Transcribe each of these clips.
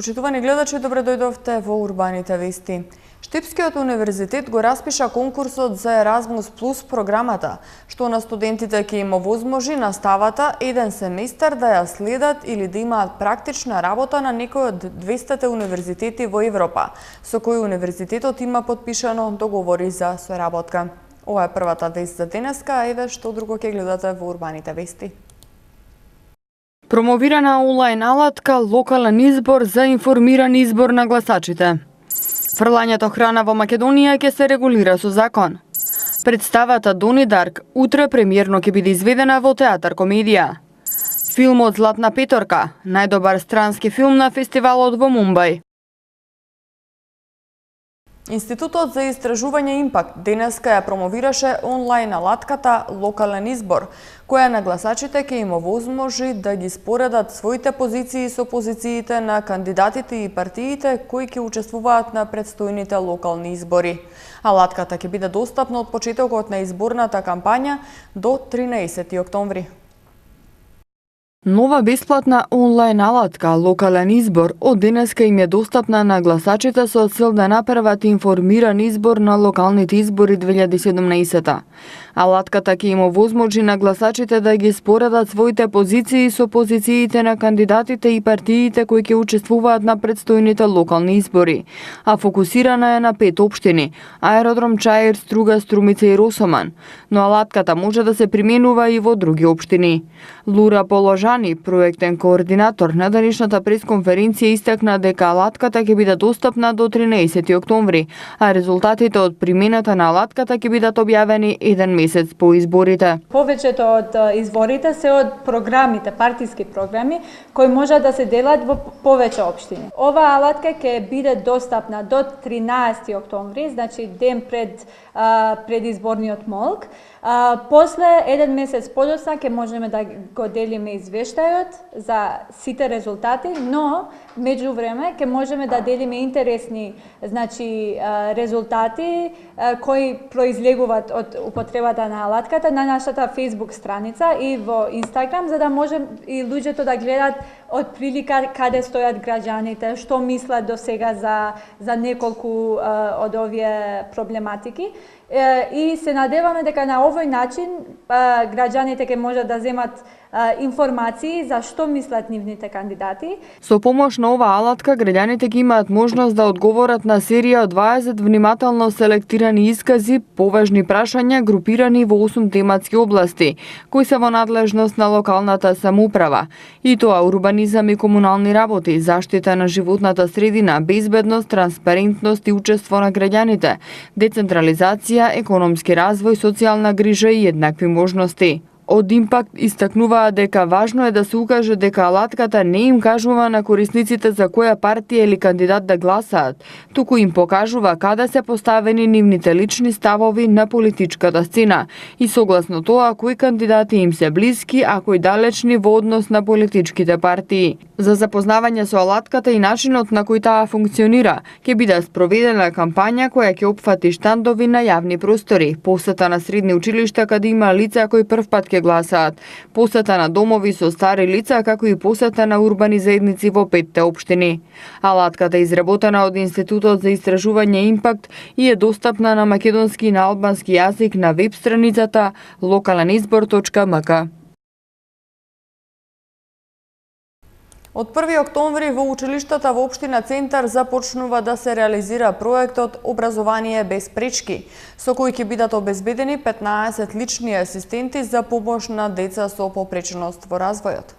Почитувани гледачи, добре дојдовте во Урбаните вести. Штипскиот универзитет го распиша конкурсот за Еразмус Плюс програмата, што на студентите ќе им овозможи наставата еден семестар да ја следат или да имаат практична работа на некој од 200 универзитети во Европа, со кои универзитетот има подпишано договори за соработка. Ова е првата вест за денеска, а еве што друго ќе гледате во Урбаните вести. Промовирана онлайн алатка локален избор за информиран избор на гласачите. Фрлањето храна во Македонија ќе се регулира со закон. Представата Дони Дарк утре премиерно ќе биде изведена во театар комедија. Филмот Златна петорка, најдобар странски филм на фестивалот во Мумбај. Институтот за истражување Импакт денеска ја промовираше онлайн алатката Локален избор, која на гласачите ќе им овозможи да ги споредат своите позиции со позициите на кандидатите и партиите кои ќе учествуваат на предстојните локални избори. Алатката ќе биде достапна од почетокот на изборната кампања до 13 октомври. Нова бесплатна онлайн алатка Локален избор од денеска им е достапна на гласачите со цел да направат информиран избор на локалните избори 2017. Алатката ќе им овозможи на гласачите да ги споредат своите позиции со позициите на кандидатите и партиите кои ќе учествуваат на предстојните локални избори, а фокусирана е на 5 општини: Аеродром, Чаир, Струга, Струмица и Росоман, но алатката може да се применува и во други општини. Лура Положани, проектен координатор на денешната пресконференција, истакна дека алатката ќе биде достапна до 13 октомври, а резултатите од примената на алатката ќе бидат објавени еден месец по изборите. Повеќето од изборите се од програмите, партиски програми, кои можат да се делат во повеќе општини. Оваа алатка ќе биде достапна до 13 октомври, значи ден пред предизборниот молк. После еден месец подоцна ќе можеме да го делиме извештајот за сите резултати, но меѓувреме ќе можеме да делиме интересни, значи резултати кои произлегуваат од употребата на алатката на нашата Facebook страница и во Instagram, за да може и луѓето да гледат од прилика каде стојат граѓаните, што мислат до сега за неколку од овие проблематики. И се надеваме дека на овој начин граѓаните ќе можат да земат информации за што мислат нивните кандидати. Со помош на оваа алатка граѓаните ќе имаат можност да одговорат на серија од 20 внимателно селектирани искази, поважни прашања групирани во 8 тематски области, кои се во надлежност на локалната самоуправа, и тоа урбанизам и комунални работи, заштита на животната средина, безбедност, транспарентност и учество на граѓаните, децентрализација, економски развој, социјална грижа и еднакви можности. Од Импакт истакнуваа дека важно е да се укаже дека алатката не им кажува на корисниците за која партија или кандидат да гласаат, туку им покажува каде се поставени нивните лични ставови на политичката сцена и согласно тоа кои кандидати им се блиски, а кои далечни во однос на политичките партии. За запознавање со алатката и начинот на кој таа функционира, ќе биде спроведена кампања која ќе опфати штандови на јавни простори, посета на средни училишта каде има лица кои првпат ќе гласаат, посета на домови со стари лица, како и посета на урбани заедници во 5 општини. Алатката е изработена од Институтот за истражување Импакт и е достапна на македонски и на албански јазик на веб страницата lokalenizbor.mk. Од 1 октомври во училиштата во општина Центар започнува да се реализира проектот Образование без пречки, со кој ќе бидат обезбедени 15 лични асистенти за помош на деца со попреченост во развојот.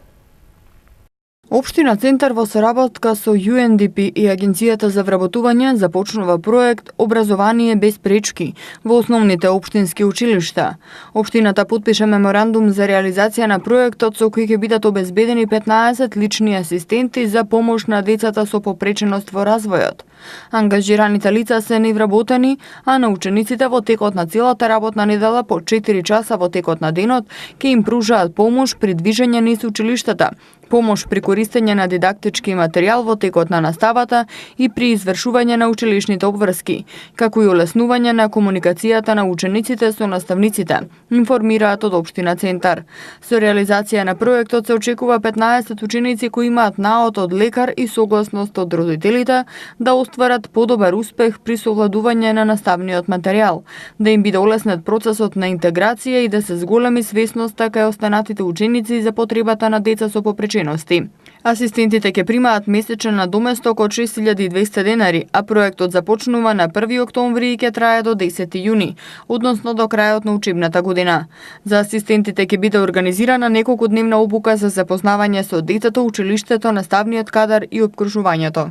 Општина Центар во соработка со UNDP и Агенцијата за вработување започнува проект Образование без пречки во основните општински училишта. Општината потпиша меморандум за реализација на проектот со кој ќе бидат обезбедени 15 лични асистенти за помош на децата со попреченост во развојот. Ангажираните лица се невработени, а на учениците во текот на целата работна недела по 4 часа во текот на денот ќе им пружаат помош при движење низ училиштата, помош при користење на дидактички материјал во текот на наставата и при извршување на училишните обврски, како и олеснување на комуникацијата на учениците со наставниците, информираат од Општина Центар. Со реализација на проектот се очекува 15 ученици кои имаат наод од лекар и согласност од родителите да остварат подобар успех при совладување на наставниот материјал, да им биде олеснет процесот на интеграција и да се зголеми свесноста кај останатите ученици за потребата на деца со попречености. Асистентите ќе примаат месечен надоместок од 6200 денари, а проектот започнува на 1 октомври и ќе трае до 10 јуни, односно до крајот на учебната година. За асистентите ќе биде организирана неколкудневна обука за запознавање со детето, училиштето, наставниот кадар и опкружувањето.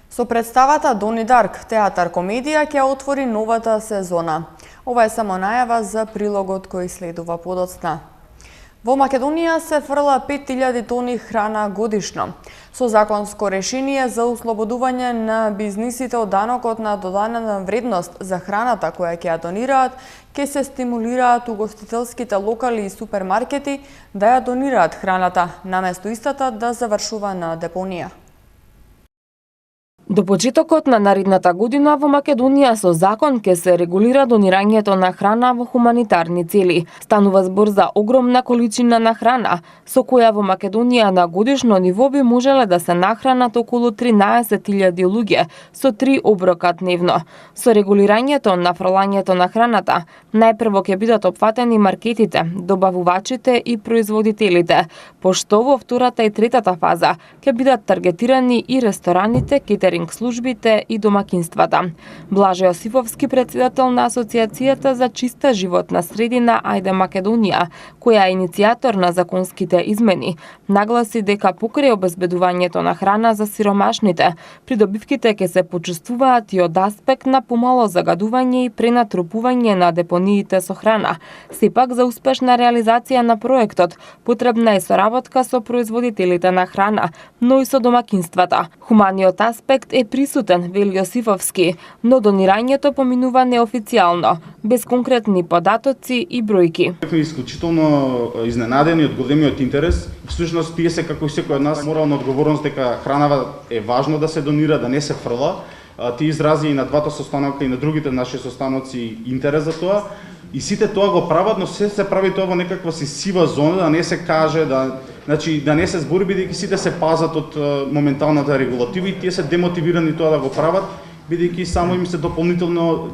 Со представата Дони Дарк, театар комедија ќе отвори новата сезона. Ова е само најава за прилогот кој следува подоцна. Во Македонија се фрла 5000 тони храна годишно. Со законско решение за ослободување на бизнисите од данокот на додадена вредност за храната која ќе ја донираат, ќе се стимулираат угостителските локали и супермаркети да ја донираат храната, наместо истата да завршува на депонија. До почетокот на наредната година во Македонија со закон ќе се регулира донирањето на храна во хуманитарни цели. Станува збор за огромна количина на храна, со која во Македонија на годишно ниво би можеле да се нахранат околу 13.000 луѓе со 3 оброка дневно. Со регулирањето на фрлањето на храната, најпрво ќе бидат опфатени маркетите, добавувачите и производителите, пошто во втората и третата фаза ќе бидат таргетирани и рестораните, кетеринг службите и домакинствата. Блаже Јосифовски, председател на Асоциацијата за чиста животна средина Ајде Македонија, која е иницијатор на законските измени, нагласи дека покрај обезбедувањето на храна за сиромашните, придобивките ќе се почувствуваат и од аспект на помало загадување и пренатрупување на депониите со храна. Сепак за успешна реализација на проектот потребна е соработка со производителите на храна, но и со домакинствата. Хуманиот аспект е присутен, вели Јосифовски, но донирањето поминува неофицијално, без конкретни податоци и бројки. Бевме исклучително изненадени од големиот интерес. Всушност, тие се како и секој од нас морална одговорност дека хранава е важно да се донира, да не се фрла. Тие изрази и на двата состанока и на другите наши состаноци интерес за тоа. И сите тоа го прават, но се прави тоа во некаква си сива зона, да не се каже, да не се збори, бидејќи сите се пазат од моменталната регулатива и тие се демотивирани тоа да го прават, бидејќи само им се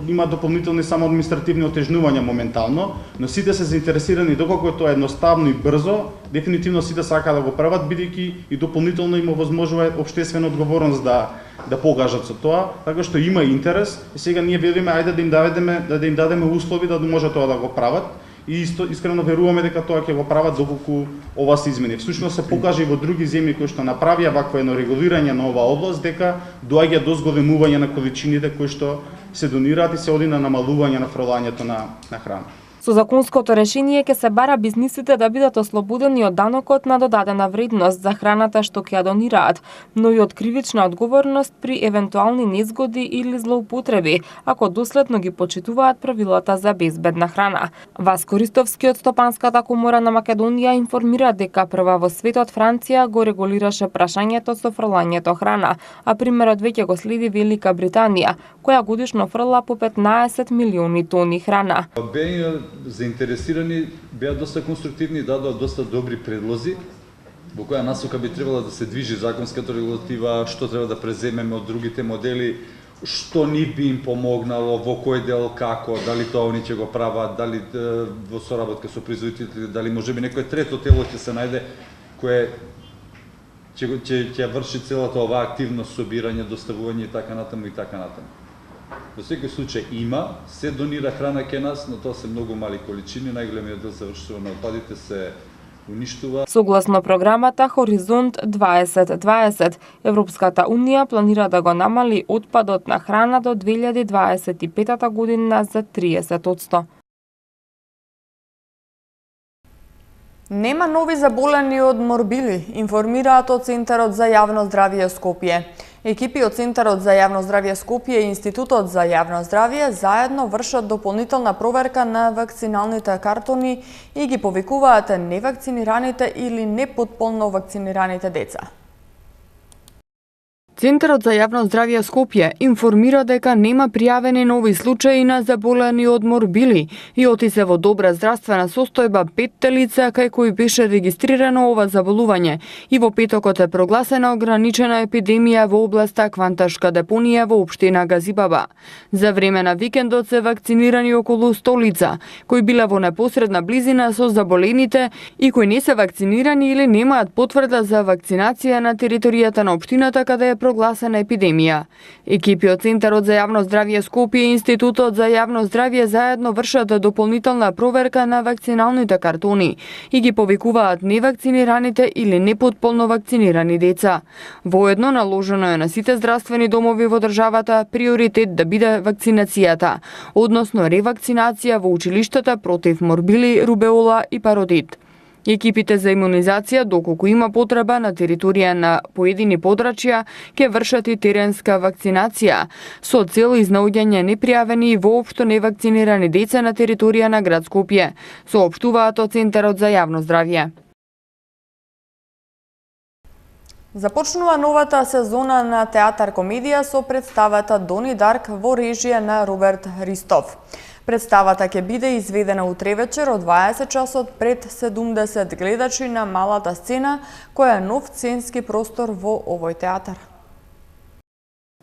има дополнителни само административни отежнувања моментално, но сите се заинтересирани доколку тоа е едноставно и брзо, дефинитивно сите сакаат да го прават, бидејќи и дополнително има возможува општествена одговорност да покажат со тоа, така што има интерес и сега ние велиме ајде да им дадеме услови да може тоа да го прават. И искрено веруваме дека тоа ќе го прават доколку ова се измени. Всушност се покажа и во други земји кои што направија вакво едно регулирање на оваа област дека доаѓа до зголемување на количините кои што се донираат и се оди на намалување на фрлањето на храна. Со законското решение ќе се бара бизнисите да бидат ослободени од данокот на додадена вредност за храната што ќе ја донираат, но и од кривична одговорност при евентуални незгоди или злоупотреби, ако доследно ги почитуваат правилата за безбедна храна. Васко Ристовски од Стопанската комора на Македонија информира дека прва во светот Франција го регулираше прашањето со фрлањето храна, а примерот веќе го следи Велика Британија, која годишно фрла по 15 милиони тони храна. Заинтересирани беа доста конструктивни и дадоа доста добри предлози во која насока би требало да се движи законската регулатива, што треба да преземеме од другите модели, што ни би им помогнало, во кој дел, како, дали тоа они ќе го прават, дали во соработка со производителите, дали можеби некое трето тело ќе се најде кое ќе врши целата оваа активност, собирање, доставување и така натаму и така натаму. Во секој случај има, се донира храна кај нас, но тоа се многу мали количини, најголемиот дел завршува на отпадите, се уништува. Согласно програмата Хоризонт 2020, Европската Унија планира да го намали отпадот на храна до 2025 година за 30%. Нема нови заболени од морбили, информираат од Центарот за јавно здравје Скопје. Екипи од Центарот за јавно здравје Скопје и Институтот за јавно здравје заедно вршат дополнителна проверка на вакциналните картони и ги повикуваат невакцинираните или непотполно вакцинираните деца. Центарот за јавно здравје Скопје информира дека нема пријавени нови случаи на заболени од морбили и оти се во добра здравствена состојба 5 лица кај кои беше регистрирано ова заболување и во петокот е прогласена ограничена епидемија во областа Кванташка депонија во општина Газибаба. За време на викендот се вакцинирани околу 100 лица кои биле во непосредна близина со заболените и кои не се вакцинирани или немаат потврда за вакцинација на територијата на општината каде е прогласена епидемија. Екипи од Центарот за јавно здравје Скопје и Институтот за јавно здравје заедно вршат дополнителна проверка на вакциналните картони и ги повикуваат невакцинираните или непотполно вакцинирани деца. Воедно наложено е на сите здравствени домови во државата приоритет да биде вакцинацијата, односно ревакцинација во училиштата против морбили, рубеола и паротит. Екипите за имунизација, доколку има потреба на територија на поедини подрачја, ќе вршат и теренска вакцинација, со цел изнаоѓање непријавени и воопшто невакцинирани деца на територија на град Скопје, соопштуваат од Центарот за јавно здравје. Започнува новата сезона на театар комедија со представата Дони Дарк во режија на Роберт Ристов. Представата ќе биде изведена утре вечер од 20 часот пред 70 гледачи на малата сцена, која е нов сценски простор во овој театар.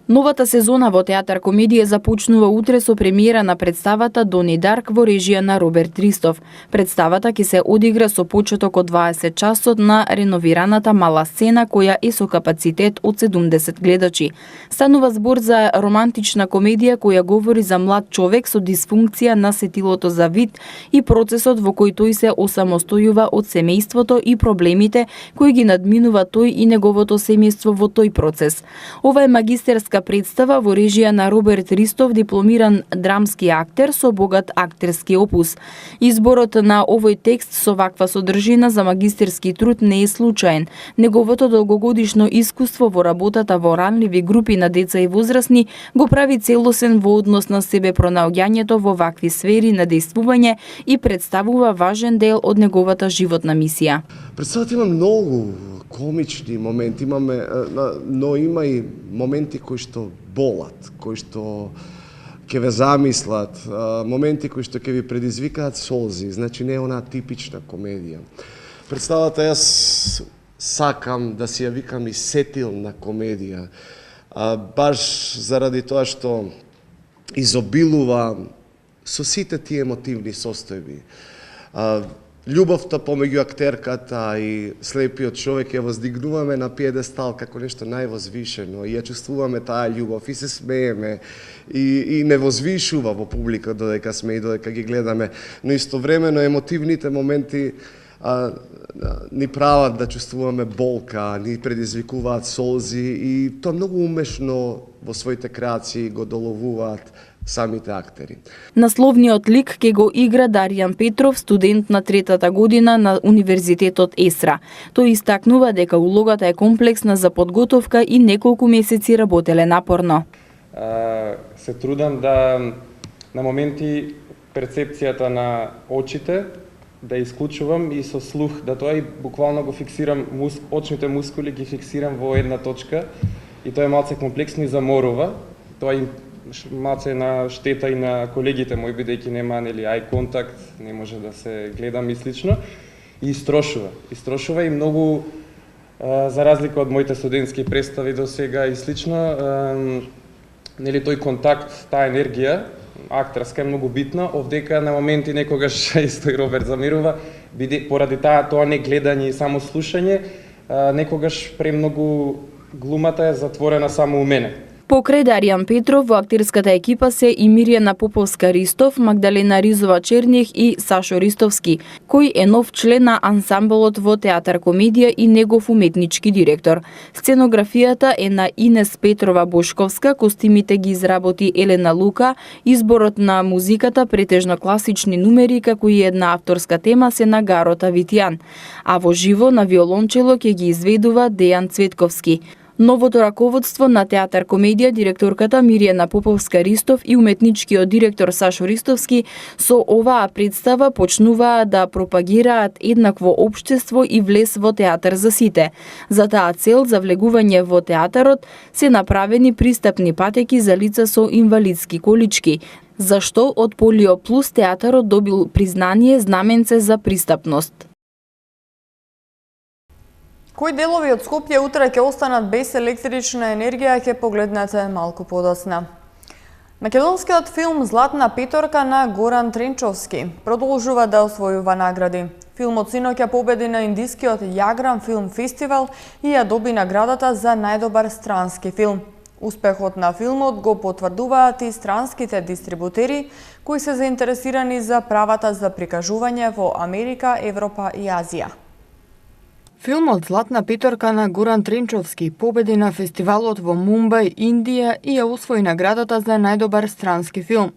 Новата сезона во театар комедија започнува утре со премиера на представата Дони Дарк во режија на Роберт Ристов. Представата ќе се одигра со почеток од 20 часот на реновираната мала сцена која е со капацитет од 70 гледачи. Станува збор за романтична комедија која говори за млад човек со дисфункција на сетилото за вид и процесот во кој тој се осамостојува од семејството и проблемите кои ги надминува тој и неговото семејство во тој процес. Ова е магистерска представа во режија на Роберт Ристов, дипломиран драмски актер со богат актерски опус. Изборот на овој текст со ваква содржина за магистерски труд не е случаен. Неговото долгогодишно искуство во работата во ранливи групи на деца и возрастни го прави целосен во однос на себе пронаоѓањето во вакви сфери на действување и представува важен дел од неговата животна мисија. Представата има многу комични моменти, но има и моменти кои што болат, кои што ќе ве замислат, моменти кои што ќе ви предизвикаат солзи, значи не е она типична комедија. Представата јас сакам да си ја викам и сетилна комедија, баш заради тоа што изобилува со сите тие емотивни состојби. Љубовта помеѓу актерката и слепиот човек ја воздигнуваме на пиедестал како нешто највозвишено и ја чувствуваме таа љубов и се смееме и не возвишува во публика додека сме и додека ги гледаме, но истовремено емотивните моменти ни прават да чувствуваме болка, ни предизвикуваат солзи и тоа многу умешно во своите креации го доловуваат самите актери. Насловниот лик ќе го игра Даријан Петров, студент на третата година на Универзитетот Есра. Тој истакнува дека улогата е комплексна за подготовка и неколку месеци работеле напорно. Се трудам да на моменти перцепцијата на очите да исклучувам и со слух да тоа и буквално го фиксирам очните мускули ги фиксирам во една точка и тоа е малце комплексно и заморува. Тоа им малце на штета и на колегите мои, бидејќи нема ај контакт, не може да се гледам и слично. И истрошува. Истрошува и многу, за разлика од моите студентски представи до сега и слично, тој контакт, таа енергија, актерска е многу битна, овдека на моменти некогаш исто и Роберт замирува, поради тоа не гледање и само слушање, некогаш премногу глумата е затворена само у мене. Покрај Даријан Петров во актерската екипа се и Мирјана Поповска-Ристов, Магдалена Ризова-Черних и Сашо Ристовски, кој е нов член на ансамблот во театар комедија и негов уметнички директор. Сценографијата е на Инес Петрова Бошковска, костимите ги изработи Елена Лука, изборот на музиката претежно класични numери како и една авторска тема се на Гарота Витјан, а во живо на виолончело ќе ги изведува Дејан Цветковски. Новото раководство на Театар Комедија, директорката Мирјана Поповска-Ристов и уметничкиот директор Сашо Ристовски со оваа представа почнуваат да пропагираат еднакво општество и влез во театар за сите. За таа цел за влегување во театарот се направени пристапни патеки за лица со инвалидски колички, зашто од Полио Плюс театарот добил признание знаменце за пристапност. Кои делови од Скопје утре ќе останат без електрична енергија ќе погледнете малку подоцна. Македонскиот филм Златна петорка на Горан Тренчовски продолжува да освојува награди. Филмот синоќа победи на индискиот Јаграм филм фестивал и ја доби наградата за најдобар странски филм. Успехот на филмот го потврдуваат и странските дистрибутери кои се заинтересирани за правата за прикажување во Америка, Европа и Азија. Филмот Златна петорка на Горан Тренчовски победи на фестивалот во Мумбај, Индија и ја освои наградата за најдобар странски филм.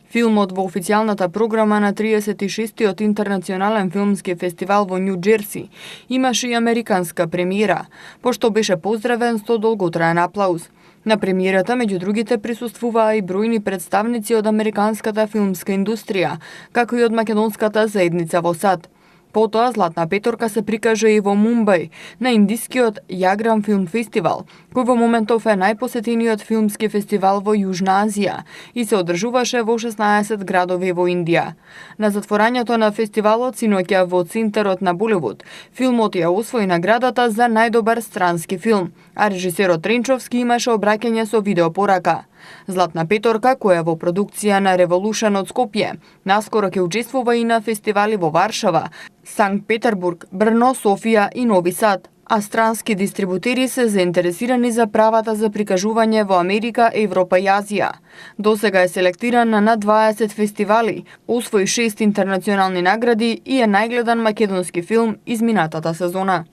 Филмот во официјалната програма на 36-тиот интернационален филмски фестивал во Њу Џерси имаше и американска премиера, пошто беше поздравен со долготраен аплауз. На премиерата, меѓу другите, присуствуваа и бројни представници од американската филмска индустрија, како и од македонската заедница во САД. Потоа Златна петорка се прикаже и во Мумбај, на индискиот Јаграм филм фестивал, кој во моментов е најпосетениот филмски фестивал во Јужна Азија и се одржуваше во 16 градови во Индија. На затворањето на фестивалот синоќа во центарот на Боливуд, филмот ја освои наградата за најдобар странски филм, а режисерот Тренчовски имаше обраќање со видеопорака. Златна петорка, која во продукција на Револушен од Скопје, наскоро ќе учествува и на фестивали во Варшава, Санкт Петербург, Брно, Софија и Нови Сад, а странски дистрибутери се заинтересирани за правата за прикажување во Америка, Европа и Азија. Досега е селектиран на над 20 фестивали, освои 6 интернационални награди и е најгледан македонски филм изминатата сезона.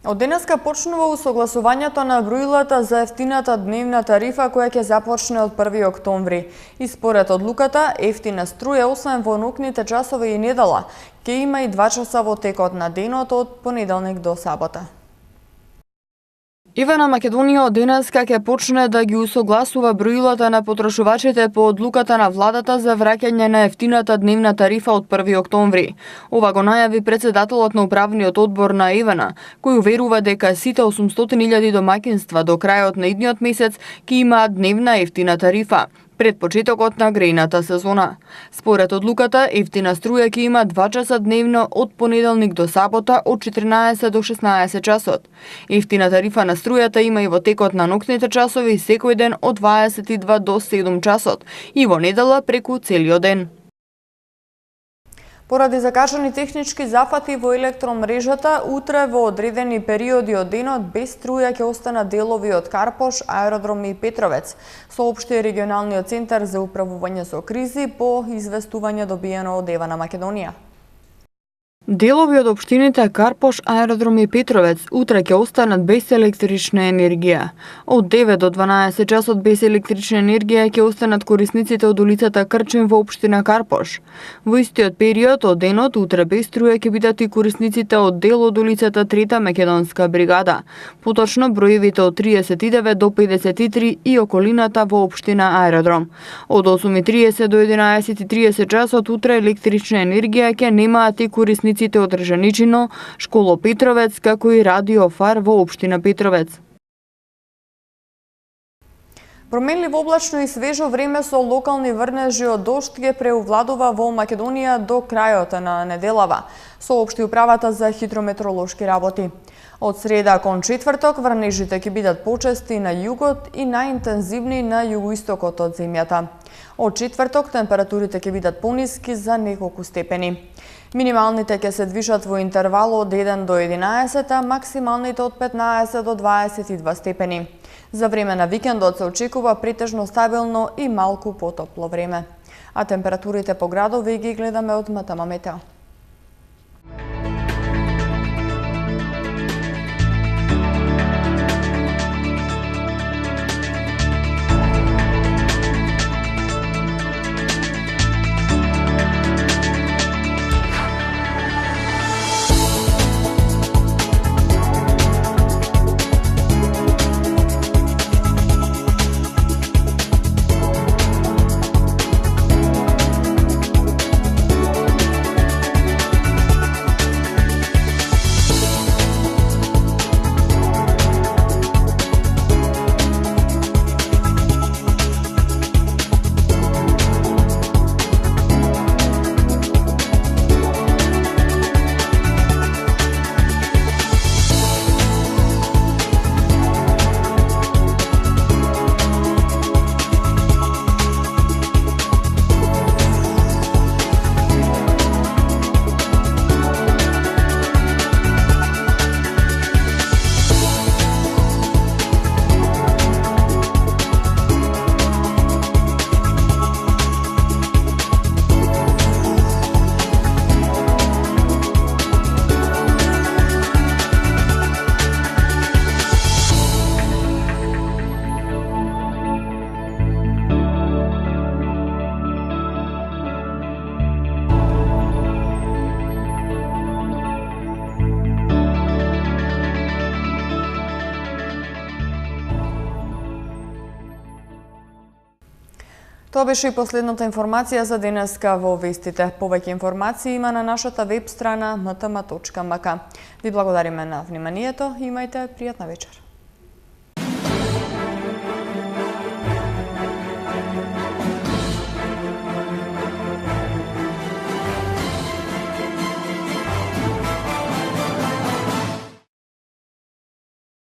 Од денеска почнува усогласувањето на броилата за ефтината дневна тарифа која ќе започне од 1 октомври. И според одлуката, ефтина струја освен во нокните часови и недела, ќе има и 2 часа во текот на денот од понеделник до сабота. Ивана Македонија од денеска ќе почне да ги усогласува броилата на потрошувачите по одлуката на владата за враќање на ефтината дневна тарифа од 1 октомври. Ова го најави председателот на управниот одбор на Ивана, кој уверува дека сите 800.000 домаќинства до крајот на идниот месец ќе имаат дневна ефтина тарифа пред почетокот на грејната сезона. Според одлуката, ефтина струја ќе има 2 часа дневно од понеделник до сабота од 14 до 16 часот. Ефтина тарифа на струјата има и во текот на ноќните часови секој ден од 22 до 7 часот и во недела преку целиот ден. Поради закажани технички зафати во електромрежата, утре во одредени периоди од денот без струја ќе останат делови од Карпош, Аеродром и Петровец, соопшти регионалниот центар за управување со кризи по известување добиено од Ивана Македонија. Делови од општините Карпош, Аеродром и Петровец утре ќе останат без електрична енергија. Од 9 до 12 часот без електрична енергија ќе останат корисниците од улицата Крчин во општина Карпош. Во истиот период од денот утре без струја ќе бидат и корисниците од дел од улицата Трета македонска бригада, поточно броевите од 39 до 53 и околината во општина Аеродром. Од 8:30 до 11:30 часот утре електрична енергија ќе немаат и корисниците од Ржаничино, Школо Петровец, како и Радио Фар во општина Петровец. Променливо облачно и свежо време со локални врнежи од дожд ќе преовладува во Македонија до крајот на неделава, соопшти управата за хидрометролошки работи. Од среда кон четврток врнежите ќе бидат почести на југот и најинтензивни на југоистокот од земјата. Од четврток температурите ќе бидат пониски за неколку степени. Минималните ќе се движат во интервал од 1 до 11, а максималните од 15 до 22 степени. За време на викендот се очекува претежно стабилно и малку потопло време. А температурите по градови ги гледаме од МТМ Метео. Тоа беше и последната информација за денеска во вестите. Повеќе информации има на нашата веб страна mtm.mk. Ви благодариме на вниманието и имајте пријатна вечер.